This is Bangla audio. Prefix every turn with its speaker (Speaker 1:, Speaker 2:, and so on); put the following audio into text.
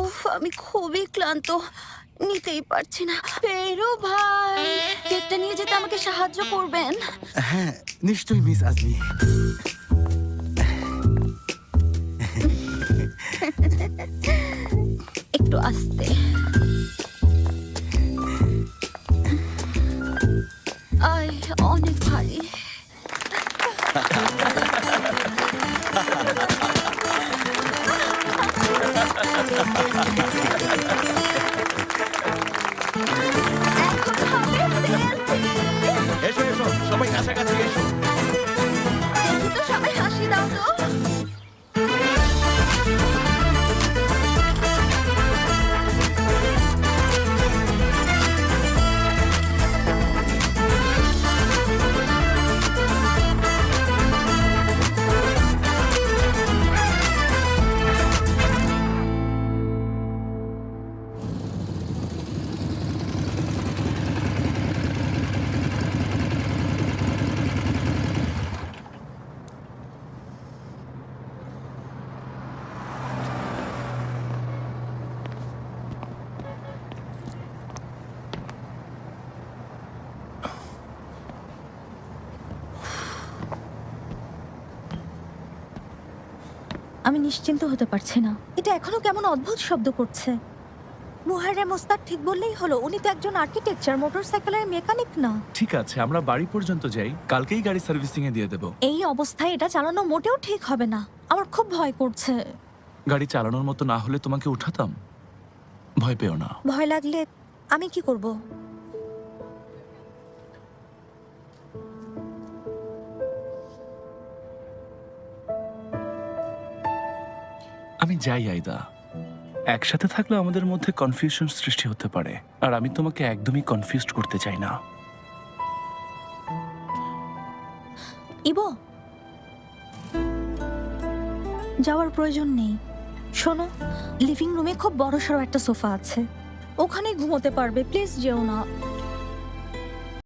Speaker 1: উফ, আমি খুবই ক্লান্ত, নিতেই পারছি না। পেরু ভাই, কেকটা নিয়ে যেতে আমাকে সাহায্য করবেন?
Speaker 2: হ্যাঁ, নিশ্চয়ই মিস আজমি।
Speaker 1: একটু আস্তে। আয়, অনেক ভারী। এখন হবে selfie।
Speaker 2: এসো এসো, সবাই কাছাকাছি এসো।
Speaker 1: তো সবাই হাসি দাও তো।
Speaker 3: আমি নিশ্চিন্ত হতে পারছি না। এটা এখনো কেমন অদ্ভুত শব্দ করছে। মুহাররেম ওস্তাদ ঠিক বললেই হলো, উনি তো একজন আর্কিটেকচার, মোটরসাইকেলের মেকানিক না।
Speaker 4: ঠিক আছে, আমরা বাড়ি পর্যন্ত যাই, কালকেই গাড়ি সার্ভিসিং এ দিয়ে দেব।
Speaker 3: এই অবস্থায় এটা চালানো মোটেও ঠিক হবে না। আমার খুব ভয় করছে।
Speaker 4: গাড়ি চালানোর মতো না হলে তোমাকে উঠাতাম। ভয় পেও না।
Speaker 3: ভয় লাগলে আমি কি করব?
Speaker 4: আমি যাই আইদা। একসাথে থাকলে আমাদের মধ্যে কনফিউশন সৃষ্টি হতে পারে, আর আমি তোমাকে একদমই কনফিউজড করতে চাই না।
Speaker 3: ইবো, যাওয়ার প্রয়োজন নেই। শোনো, লিভিং রুমে খুব বড়সড় একটা সোফা আছে, ওখানে ঘুমোতে পারবে। প্লিজ যেও না।